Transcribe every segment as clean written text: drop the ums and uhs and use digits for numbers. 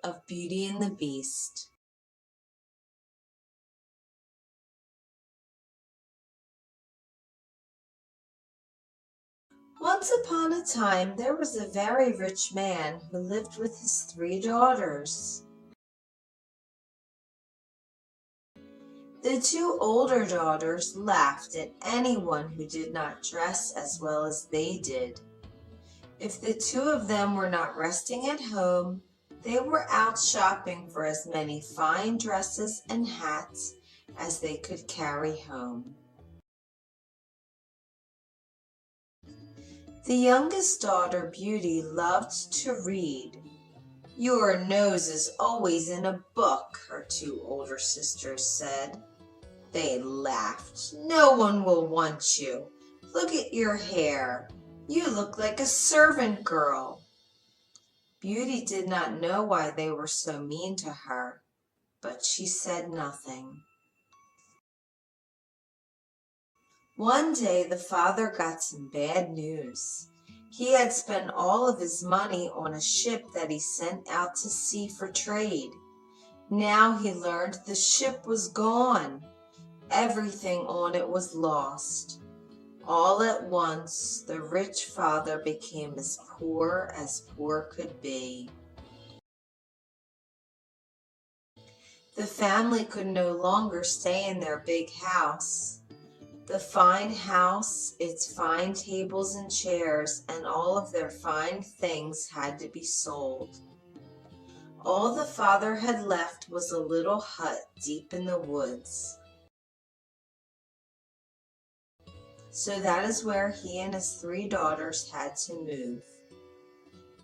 of Beauty and the Beast. Once upon a time, there was a very rich man who lived with his 3 daughters. The 2 older daughters laughed at anyone who did not dress as well as they did. If the 2 of them were not resting at home, they were out shopping for as many fine dresses and hats as they could carry home. The youngest daughter, Beauty, loved to read. "Your nose is always in a book," her 2 older sisters said. They laughed. "No one will want you. Look at your hair. You look like a servant girl." Beauty did not know why they were so mean to her, but she said nothing. One day the father got some bad news. He had spent all of his money on a ship that he sent out to sea for trade. Now he learned the ship was gone. Everything on it was lost. All at once, the rich father became as poor could be. The family could no longer stay in their big house. The fine house, its fine tables and chairs, and all of their fine things had to be sold. All the father had left was a little hut deep in the woods. So that is where he and his 3 daughters had to move.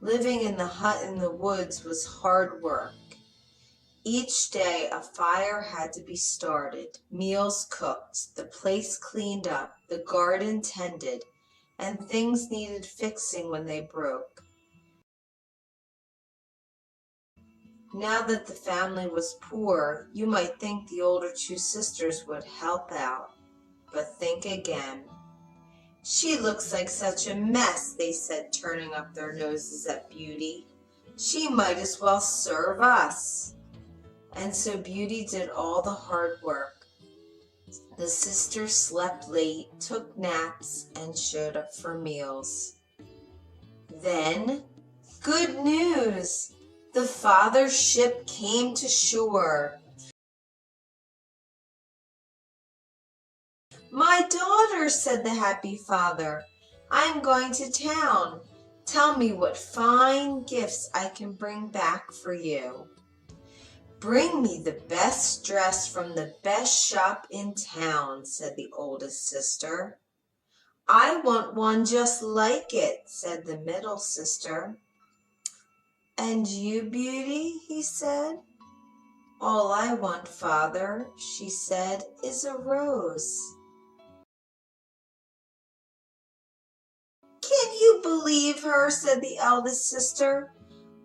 Living in the hut in the woods was hard work. Each day a fire had to be started, meals cooked, the place cleaned up, the garden tended, and things needed fixing when they broke. Now that the family was poor, you might think the older 2 sisters would help out, but think again. "She looks like such a mess," they said, turning up their noses at Beauty. "She might as well serve us." And so Beauty did all the hard work. The sisters slept late, took naps, and showed up for meals. Then, good news! The father's ship came to shore. "My daughter," said the happy father, "I am going to town. Tell me what fine gifts I can bring back for you." "Bring me the best dress from the best shop in town," said the oldest sister. "I want one just like it," said the middle sister. "And you, Beauty?" he said. "All I want, father," she said, "is a rose." "Can you believe her?" said the eldest sister.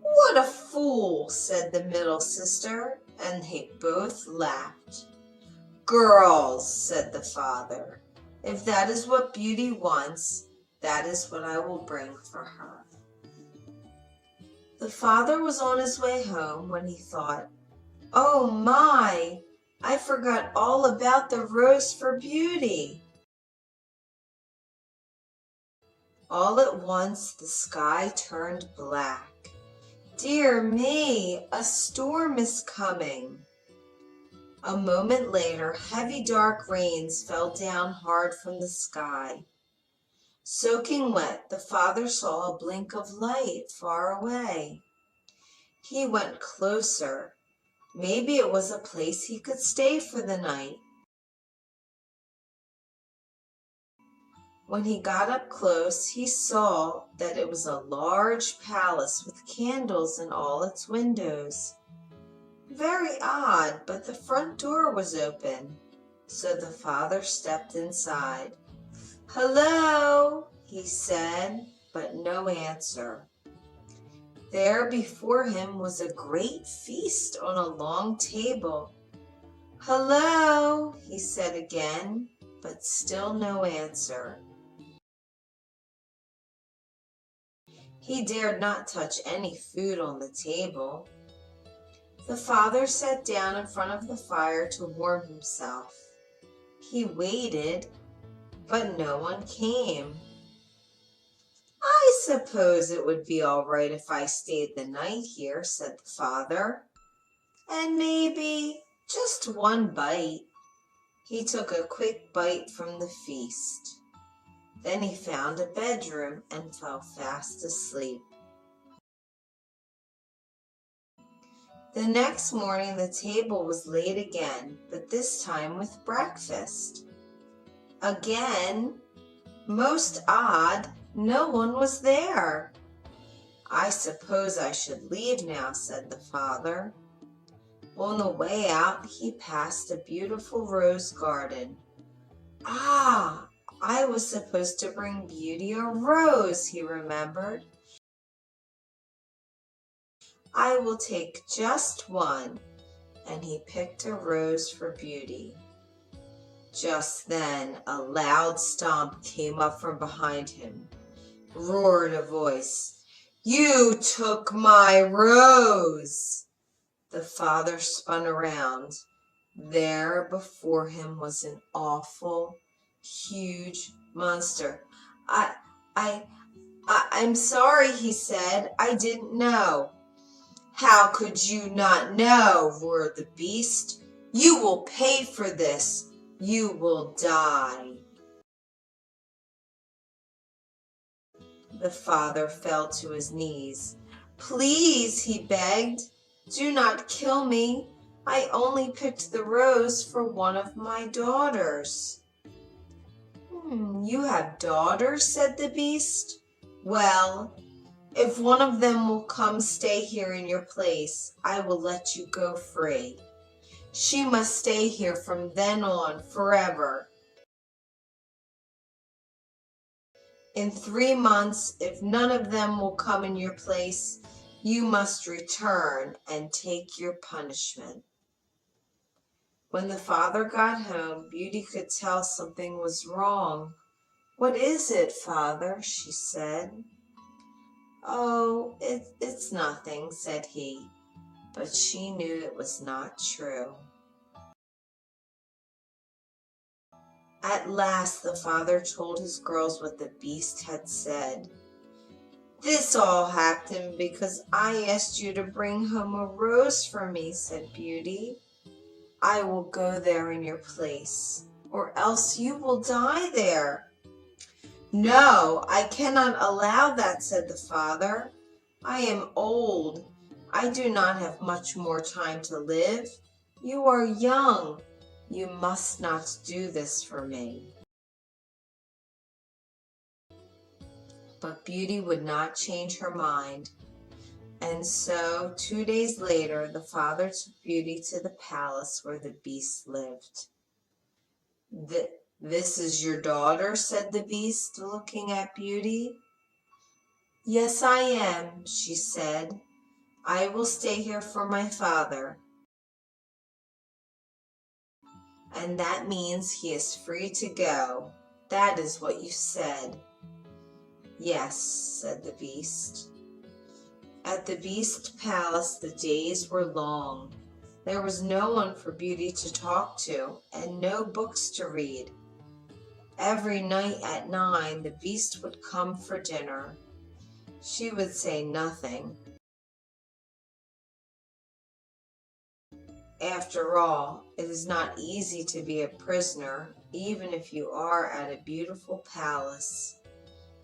"What a fool," said the middle sister, and they both laughed. "Girls," said the father, "if that is what Beauty wants, that is what I will bring for her." The father was on his way home when he thought, "Oh my, I forgot all about the rose for Beauty." All at once the sky turned black. "Dear me, a storm is coming." A moment later, heavy dark rains fell down hard from the sky. Soaking wet, the father saw a blink of light far away. He went closer. Maybe it was a place he could stay for the night. When he got up close, he saw that it was a large palace with candles in all its windows. Very odd, but the front door was open, so the father stepped inside. "Hello," he said, but no answer. There before him was a great feast on a long table. "Hello," he said again, but still no answer. He dared not touch any food on the table. The father sat down in front of the fire to warm himself. He waited, but no one came. "I suppose it would be all right if I stayed the night here," said the father. "And maybe just one bite." He took a quick bite from the feast. Then he found a bedroom and fell fast asleep. The next morning the table was laid again, but this time with breakfast. Again, most odd, no one was there. "I suppose I should leave now," said the father. On the way out, he passed a beautiful rose garden. "Ah, I was supposed to bring Beauty a rose," he remembered. "I will take just one," and he picked a rose for Beauty. Just then, a loud stomp came up from behind him. Roared a voice, "You took my rose!" The father spun around. There before him was an awful, huge monster. I'm sorry," he said. "I didn't know." "How could you not know?" roared the beast. "You will pay for this. You will die." The father fell to his knees. "Please," he begged, "do not kill me. I only picked the rose for one of my daughters." "You have daughters?" said the beast. "Well, if one of them will come stay here in your place, I will let you go free. She must stay here from then on forever. In 3 months, if none of them will come in your place, you must return and take your punishment." When the father got home, Beauty could tell something was wrong. "What is it, father?" she said. "Oh, it's nothing," said he, but she knew it was not true. At last the father told his girls what the beast had said. "This all happened because I asked you to bring home a rose for me," said Beauty. "I will go there in your place, or else you will die there." "No, I cannot allow that," said the father. "I am old. I do not have much more time to live. You are young. You must not do this for me." But Beauty would not change her mind. And so 2 days later, the father took Beauty to the palace where the beast lived. "This is your daughter?" said the beast, looking at Beauty. "Yes, I am," she said. "I will stay here for my father. And that means he is free to go. That is what you said." "Yes," said the beast. At the beast palace the days were long. There was no one for Beauty to talk to and no books to read. Every night at 9 the beast would come for dinner. She would say nothing. After all, it is not easy to be a prisoner, even if you are at a beautiful palace,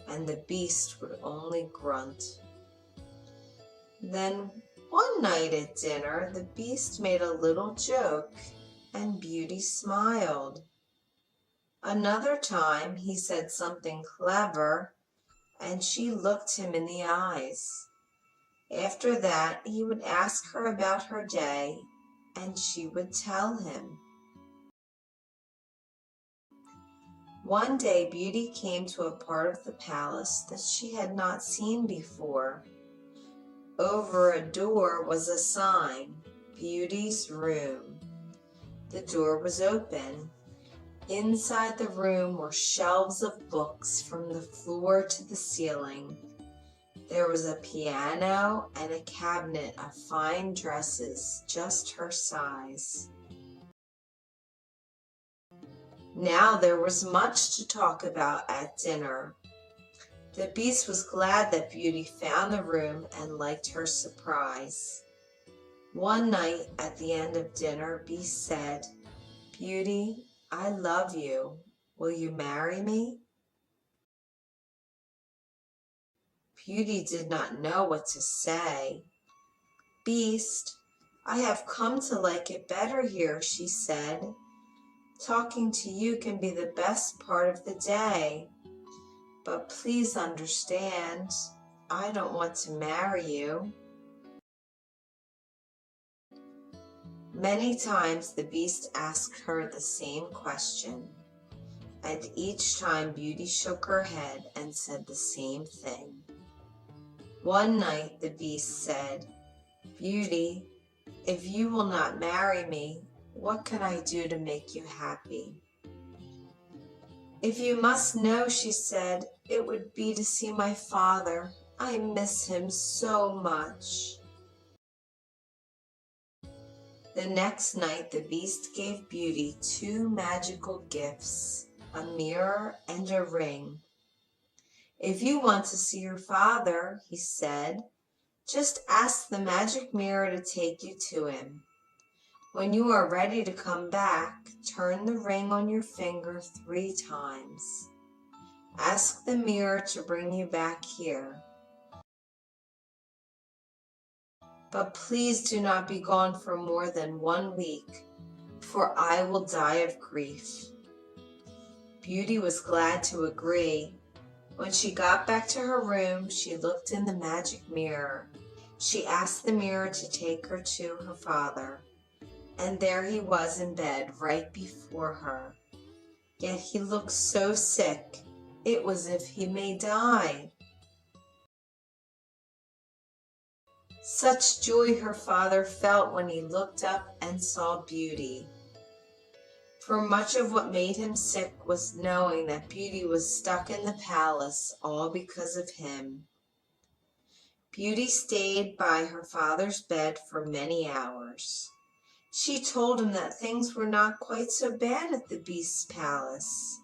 and the beast would only grunt. Then one night at dinner, the beast made a little joke, and Beauty smiled. Another time he said something clever, and she looked him in the eyes. After that, he would ask her about her day, and she would tell him. One day, Beauty came to a part of the palace that she had not seen before. Over a door was a sign, "Beauty's Room." The door was open. Inside the room were shelves of books from the floor to the ceiling. There was a piano and a cabinet of fine dresses, just her size. Now there was much to talk about at dinner. The Beast was glad that Beauty found the room and liked her surprise. One night at the end of dinner, Beast said, "Beauty, I love you. Will you marry me?" Beauty did not know what to say. "Beast, I have come to like it better here," she said. "Talking to you can be the best part of the day. But please understand, I don't want to marry you." Many times the Beast asked her the same question, and each time Beauty shook her head and said the same thing. One night the Beast said, "Beauty, if you will not marry me, what can I do to make you happy?" "If you must know," she said, "it would be to see my father. I miss him so much." The next night the Beast gave Beauty two magical gifts, a mirror and a ring. "If you want to see your father," he said, "just ask the magic mirror to take you to him. When you are ready to come back, turn the ring on your finger 3 times. Ask the mirror to bring you back here. But please do not be gone for more than 1 week, for I will die of grief." Beauty was glad to agree. When she got back to her room, she looked in the magic mirror. She asked the mirror to take her to her father, and there he was in bed right before her. Yet he looked so sick, it was as if he may die. Such joy her father felt when he looked up and saw Beauty. For much of what made him sick was knowing that Beauty was stuck in the palace, all because of him. Beauty stayed by her father's bed for many hours. She told him that things were not quite so bad at the Beast's palace.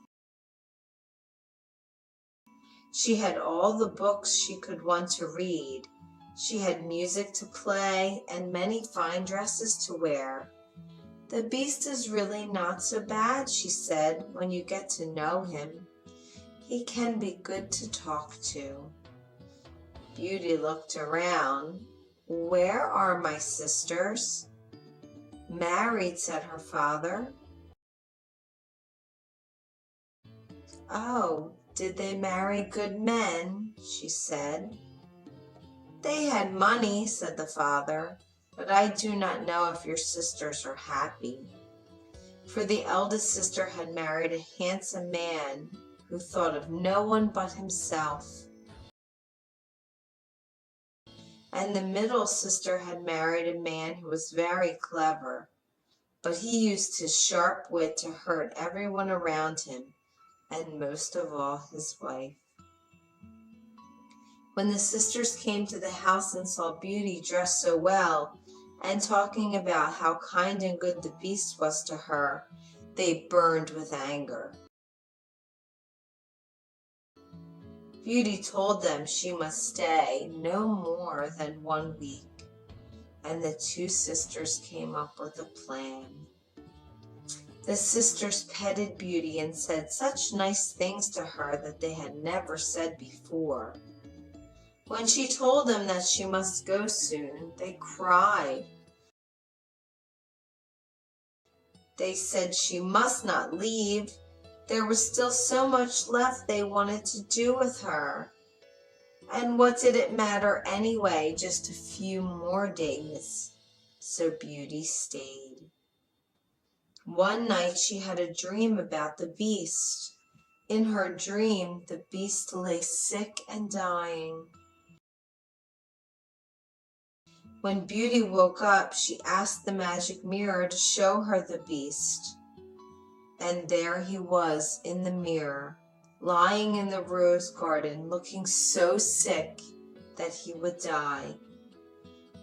She had all the books she could want to read. She had music to play and many fine dresses to wear. "The Beast is really not so bad," she said, "when you get to know him. He can be good to talk to." Beauty looked around. "Where are my sisters?" "Married," said her father. "Oh, did they marry good men?" she said. "They had money," said the father, "but I do not know if your sisters are happy." For the eldest sister had married a handsome man who thought of no one but himself. And the middle sister had married a man who was very clever, but he used his sharp wit to hurt everyone around him, and most of all his wife. When the sisters came to the house and saw Beauty dressed so well, and talking about how kind and good the Beast was to her, they burned with anger. Beauty told them she must stay no more than 1 week, and the 2 sisters came up with a plan. The sisters petted Beauty and said such nice things to her that they had never said before. When she told them that she must go soon, they cried. They said she must not leave. There was still so much left they wanted to do with her. And what did it matter anyway, just a few more days? So Beauty stayed. One night she had a dream about the Beast. In her dream, the Beast lay sick and dying. When Beauty woke up, she asked the magic mirror to show her the Beast. And there he was in the mirror, lying in the rose garden, looking so sick that he would die.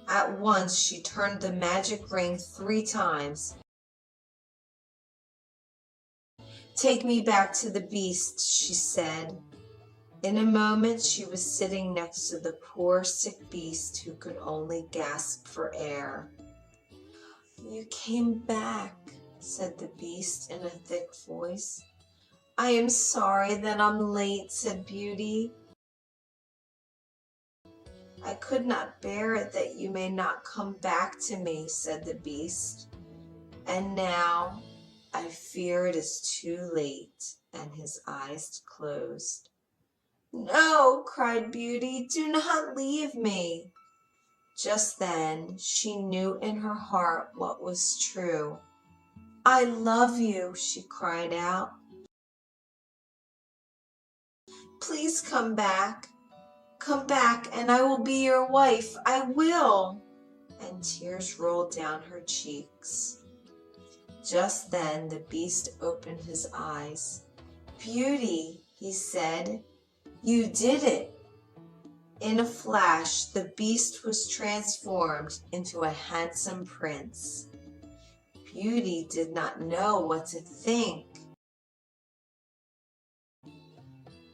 At once she turned the magic ring 3 times. "Take me back to the beast," she said. In a moment she was sitting next to the poor sick beast who could only gasp for air. "You came back," said the beast in a thick voice. "I am sorry that I'm late," said Beauty. "I could not bear it that you may not come back to me," said the beast. "And now I fear it is too late," and his eyes closed. "No," cried Beauty, "do not leave me." Just then she knew in her heart what was true. "I love you," she cried out. "Please come back. Come back and I will be your wife. I will." And tears rolled down her cheeks. Just then the beast opened his eyes. "Beauty," he said, "you did it." In a flash, the beast was transformed into a handsome prince. Beauty did not know what to think.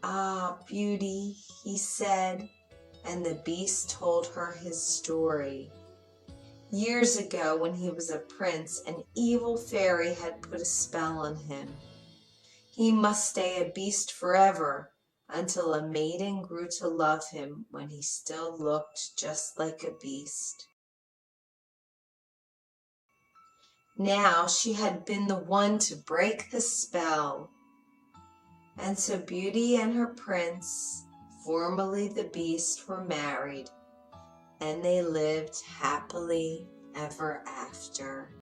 "Ah, Beauty," he said, and the beast told her his story. Years ago, when he was a prince, an evil fairy had put a spell on him. He must stay a beast forever, until a maiden grew to love him when he still looked just like a beast. Now she had been the one to break the spell. And so Beauty and her prince, formerly the beast, were married, and they lived happily ever after.